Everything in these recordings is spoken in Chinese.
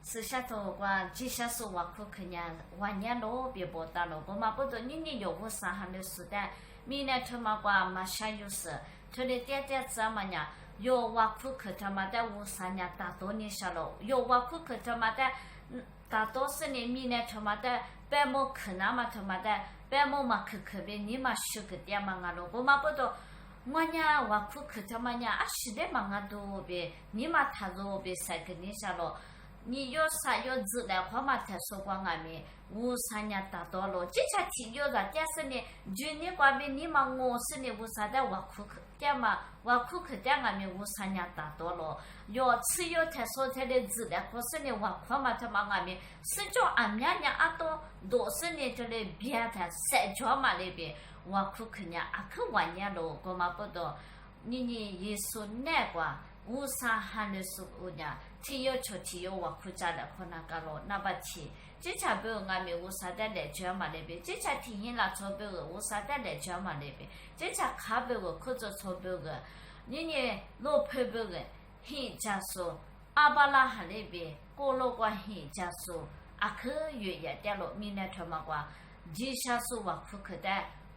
是下头瓜，接下手我可看呀，晚年咯别报答咯，我嘛不懂你有无啥还没时代，明年他妈瓜嘛下有事，他的爹爹子嘛呀，有我可可他妈的无啥呀，大多年下咯，有我可可他妈的，大多是你明年他妈的，白毛可那么他妈的，白毛嘛可别你嘛修个爹嘛啊咯，我嘛不懂。我呀，我可他妈呀，是的嘛啊都别，你嘛他都别晒个你下咯。你有啥有资料话嘛？他说过俺们无啥人达到了，这才听有的，但是呢，就你关边你嘛，我是呢无啥的我苦去点嘛，我苦去点俺们无啥人达到了，要只有他说他的资料，可是呢我苦嘛他妈俺们，是叫俺们人啊都是呢这里别的社交嘛那边，我苦去呢啊去玩呀咯，我嘛不懂，你也说那个。无啥喊的说呀，体有出体有我苦家的可那个咯，那不体，这才不俺们无啥的来讲嘛那边，这才体验了钞票个，无啥的来讲嘛那边，这才卡票个，可做钞票个，你老票票个，很加速，阿巴拉哈那边，过路过很加速，阿克月也掉落，明年他妈瓜，几下数我苦可的。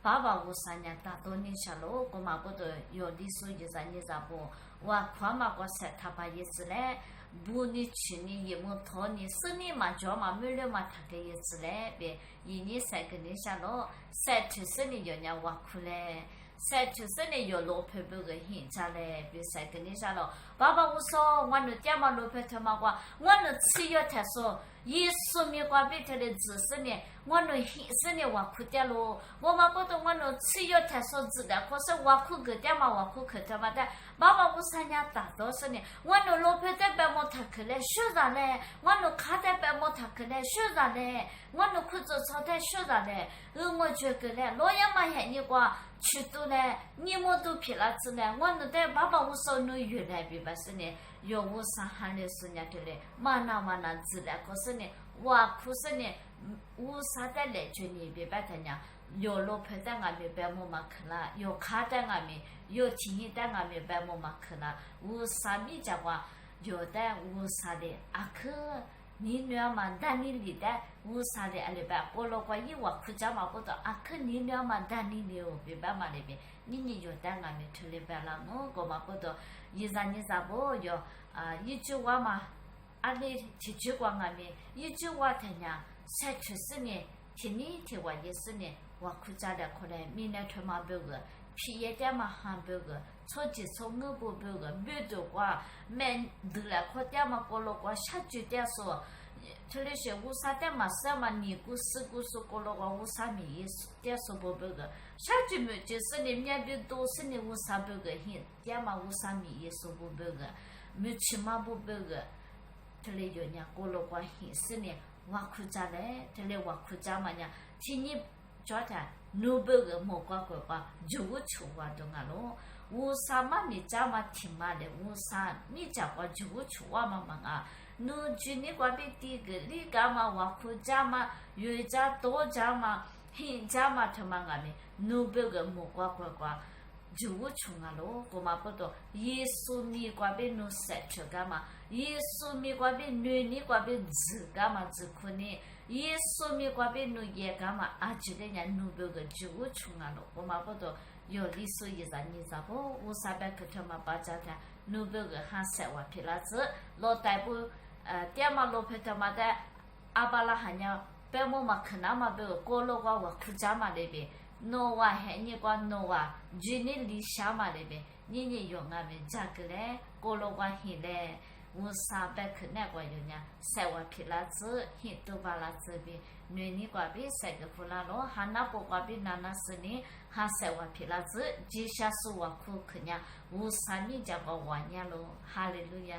爸爸无啥人大多年下喽，我嘛不得有的时候一啥一啥不，我看嘛我晒他把意思嘞，不你去年也没讨你，4年嘛叫嘛没了嘛他个意思嘞，别1年3个年下喽，晒出4年有人挖苦嘞，晒出4年有老婆婆个现在嘞，别3个年下喽，爸爸我说我那爹嘛老婆他妈话，我那吃药他说。耶稣没关闭他的知识呢，我那现实呢我苦点咯，我嘛不懂我那吃药他说治的，可是我苦个点嘛我苦可他妈的，爸爸我3年大多是呢，我那老婆在白毛他去嘞，学啥嘞？我那卡在白毛他去嘞，学啥嘞？我那苦做炒菜学啥嘞？我觉个嘞，老爷嘛喊你个去读嘞，你么都皮了子嘞，我那在爸爸我说那原来比吧是呢。有我上海的时间的嘞，嘛那治了，可是呢，我可是呢，我啥的来就你别白他娘，有老婆在俺们白木嘛去了，有卡在俺们，有天天在俺们白木嘛去了，我啥米家话，有的我啥的阿克。你俩嘛，但你里的我啥的阿里边，我老关于我苦家嘛不到，阿克你俩嘛，但你留别白嘛那边，你有在俺们村里边了，我嘛不到，一啥不有一句话嘛，阿里提句话俺们，一句话他娘，30年，听你听我意思呢，我苦家的可能明年他妈不个。皮也点嘛汉堡个，炒鸡炒牛不包个，没得话，买得了可点嘛过了个，下酒点说，这里些乌啥点嘛是嘛尼古斯古说过了个乌啥米点说不包个，下酒没就是你面边都是你乌啥包个很，点嘛乌啥米也说不包个，没吃嘛不包个，这里有人过了个很是呢，我苦家嘞，这里我苦家嘛呢，听你叫他。no burger 莫瓜就出话东啊咯，乌啥嘛你家嘛听嘛的，乌啥你家话就出话嘛啊，no 就你瓜别第个，你干嘛话苦家嘛，有家多家嘛，黑家嘛他妈啊咪 no burger 莫瓜就出啊咯，我嘛不懂，耶稣你瓜别 no 塞出干嘛，耶稣你瓜别你瓜别字干嘛字可呢？耶稣咪瓜边努也干嘛？觉得人努不个就穷啊咯，我嘛不懂。有历史一啥你啥不？我啥边去他妈把家他努不个还塞瓦皮拉子，老大不爹嘛老婆他妈的阿巴拉喊呀，白么嘛可那么不个过路个我苦家嘛那边，诺瓦还你个诺瓦，就你理想嘛那边，你用俺们家个嘞，过路个很嘞。我上班去那个有呢，晒完皮拉子，很多把拉子边，女人瓜边晒个胡拉罗，还那不瓜边那是呢，还晒完皮拉子，接下是我苦去呢，我3年家个1年咯，哈利路亚。